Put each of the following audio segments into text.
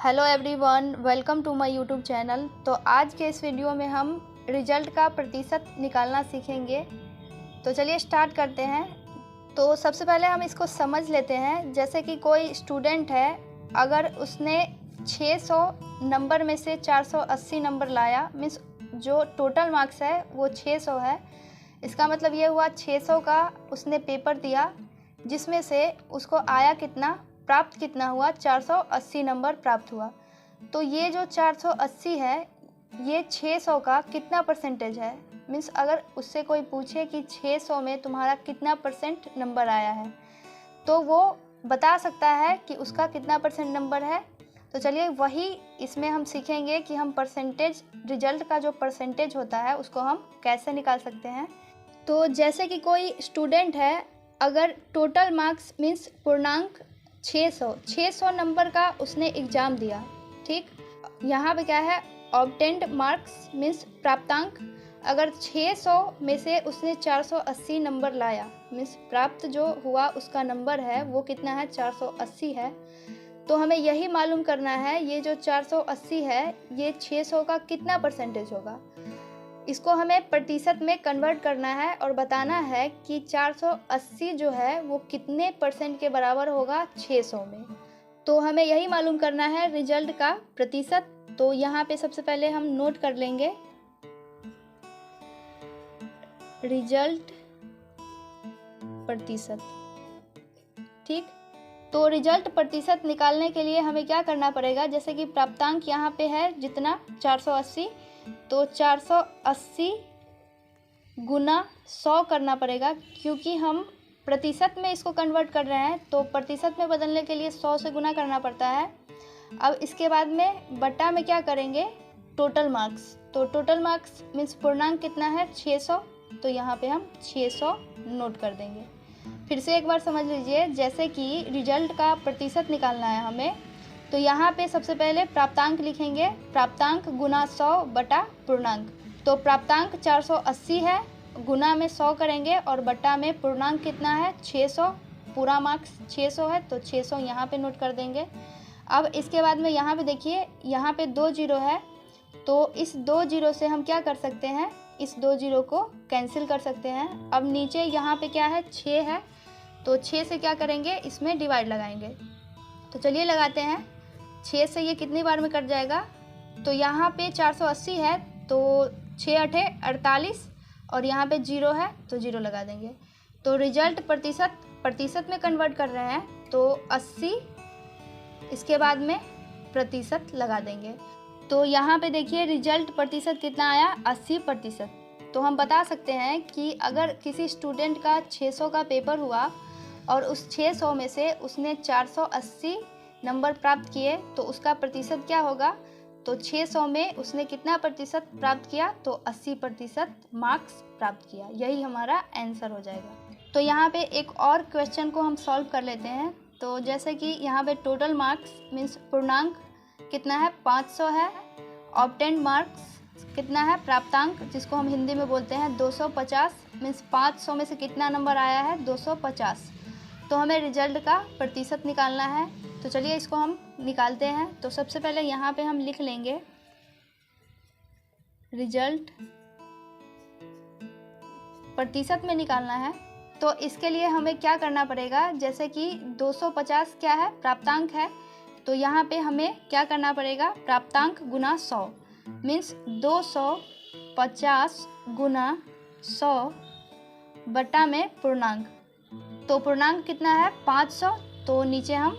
Hello everyone, welcome to my YouTube channel. तो आज के इस वीडियो में हम रिजल्ट का प्रतिशत निकालना सीखेंगे। तो चलिए स्टार्ट करते हैं। तो सबसे पहले हम इसको समझ लेते हैं। जैसे कि कोई स्टूडेंट है, अगर उसने 600 नंबर में से 480 नंबर लाया, मीन्स जो टोटल मार्क्स है वो 600 है। इसका मतलब ये हुआ 600 का उसने पेपर दिया, जिसमें से उसको आया कितना, प्राप्त कितना हुआ, 480 नंबर प्राप्त हुआ। तो ये जो 480 है, ये 600 का कितना परसेंटेज है। मीन्स अगर उससे कोई पूछे कि 600 में तुम्हारा कितना परसेंट नंबर आया है, तो वो बता सकता है कि उसका कितना परसेंट नंबर है। तो चलिए वही इसमें हम सीखेंगे कि हम परसेंटेज, रिजल्ट का जो परसेंटेज होता है उसको हम कैसे निकाल सकते हैं। तो जैसे कि कोई स्टूडेंट है, अगर टोटल मार्क्स मीन्स पूर्णांक 600 नंबर का उसने एग्ज़ाम दिया, ठीक। यहाँ पे क्या है, ऑब्टेन्ड मार्क्स मीन्स प्राप्तांक। अगर 600 में से उसने 480 नंबर लाया, मीन्स प्राप्त जो हुआ उसका नंबर है वो कितना है, 480 है। तो हमें यही मालूम करना है, ये जो 480 है ये 600 का कितना परसेंटेज होगा। इसको हमें प्रतिशत में कन्वर्ट करना है और बताना है कि 480 जो है वो कितने परसेंट के बराबर होगा 600 में। तो हमें यही मालूम करना है रिजल्ट का प्रतिशत। तो यहाँ पे सबसे पहले हम नोट कर लेंगे रिजल्ट प्रतिशत, ठीक। तो रिजल्ट प्रतिशत निकालने के लिए हमें क्या करना पड़ेगा, जैसे कि प्राप्तांक यहाँ पे है जितना 480, तो 480 गुना 100 करना पड़ेगा, क्योंकि हम प्रतिशत में इसको कन्वर्ट कर रहे हैं। तो प्रतिशत में बदलने के लिए 100 से गुना करना पड़ता है। अब इसके बाद में बटा में क्या करेंगे, टोटल मार्क्स। तो टोटल मार्क्स मीन्स पूर्णांक कितना है, 600। तो यहाँ पे हम 600 नोट कर देंगे। फिर से एक बार समझ लीजिए, जैसे कि रिजल्ट का प्रतिशत निकालना है हमें, तो यहाँ पे सबसे पहले प्राप्तांक लिखेंगे, प्राप्तांक गुना 100 बटा पूर्णांक। तो प्राप्तांक 480 है, गुना में 100 करेंगे और बटा में पूर्णांक कितना है, 600। पूरा मार्क्स 600 है, तो 600 यहाँ पे नोट कर देंगे। अब इसके बाद में यहाँ पे देखिए, यहाँ पे 2 जीरो है, तो इस 2 जीरो से हम क्या कर सकते हैं, इस 2 जीरो को कैंसिल कर सकते हैं। अब नीचे यहाँ पे क्या है, 6 है, तो 6 से क्या करेंगे, इसमें डिवाइड लगाएंगे। तो चलिए लगाते हैं। 6 से ये कितनी बार में कट जाएगा, तो यहाँ पे 480 है, तो 6 अठे 48 और यहाँ पे 0 है, तो 0 लगा देंगे। तो रिजल्ट प्रतिशत में कन्वर्ट कर रहे हैं, तो 80, इसके बाद में प्रतिशत लगा देंगे। तो यहाँ पे देखिए रिजल्ट प्रतिशत कितना आया, 80%। तो हम बता सकते हैं कि अगर किसी स्टूडेंट का 600 का पेपर हुआ और उस 600 में से उसने 480 नंबर प्राप्त किए, तो उसका प्रतिशत क्या होगा। तो 600 में उसने कितना प्रतिशत प्राप्त किया, तो 80% मार्क्स प्राप्त किया। यही हमारा आंसर हो जाएगा। तो यहाँ पे एक और क्वेश्चन को हम सॉल्व कर लेते हैं। तो जैसे कि यहाँ पे टोटल मार्क्स मीन्स पूर्णांक कितना है, 500 है। ऑब्टेन्ड मार्क्स कितना है, प्राप्तांक जिसको हम हिंदी में बोलते हैं 250, मीन्स 500 में से कितना नंबर आया है, 250। तो हमें रिजल्ट का प्रतिशत निकालना है। तो चलिए इसको हम निकालते हैं। तो सबसे पहले यहाँ पे हम लिख लेंगे रिजल्ट प्रतिशत में निकालना है। तो इसके लिए हमें क्या करना पड़ेगा, जैसे कि 250 क्या है, प्राप्तांक है, तो यहाँ पे हमें क्या करना पड़ेगा, प्राप्तांक गुना 100 मीन्स 250 गुना 100 बटा में पूर्णांक। तो पूर्णांक कितना है, 500, तो नीचे हम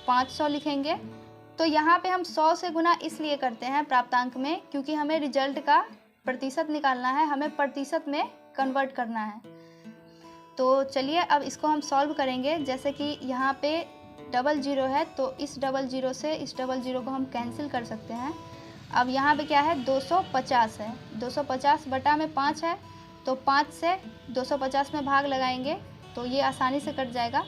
500 लिखेंगे। तो यहाँ पे हम 100 से गुना इसलिए करते हैं प्राप्तांक में, क्योंकि हमें रिजल्ट का प्रतिशत निकालना है, हमें प्रतिशत में कन्वर्ट करना है। तो चलिए अब इसको हम सॉल्व करेंगे। जैसे कि यहाँ पे 00 है, तो इस 00 से इस 00 को हम कैंसिल कर सकते हैं। अब यहाँ पे क्या है, 250 है, 250 बटा में 5 है, तो 5 से 250 में भाग लगाएंगे, तो ये आसानी से कट जाएगा।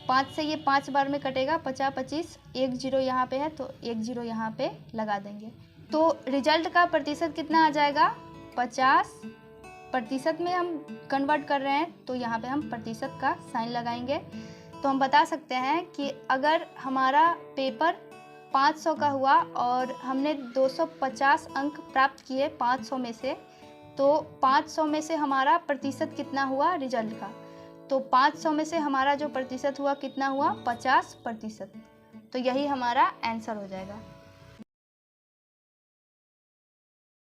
5 से ये 5 बार में कटेगा, 50 25, 1 0 यहाँ पे है, तो 1 0 यहाँ पे लगा देंगे। तो रिजल्ट का प्रतिशत कितना आ जाएगा, 50% में हम कन्वर्ट कर रहे हैं, तो यहाँ पे हम प्रतिशत का साइन लगाएंगे। तो हम बता सकते हैं कि अगर हमारा पेपर 500 का हुआ और हमने 250 अंक प्राप्त किए 500 में से, तो 500 में से हमारा प्रतिशत कितना हुआ रिजल्ट का? तो 500 में से हमारा जो प्रतिशत हुआ कितना हुआ? 50%। तो यही हमारा आंसर हो जाएगा।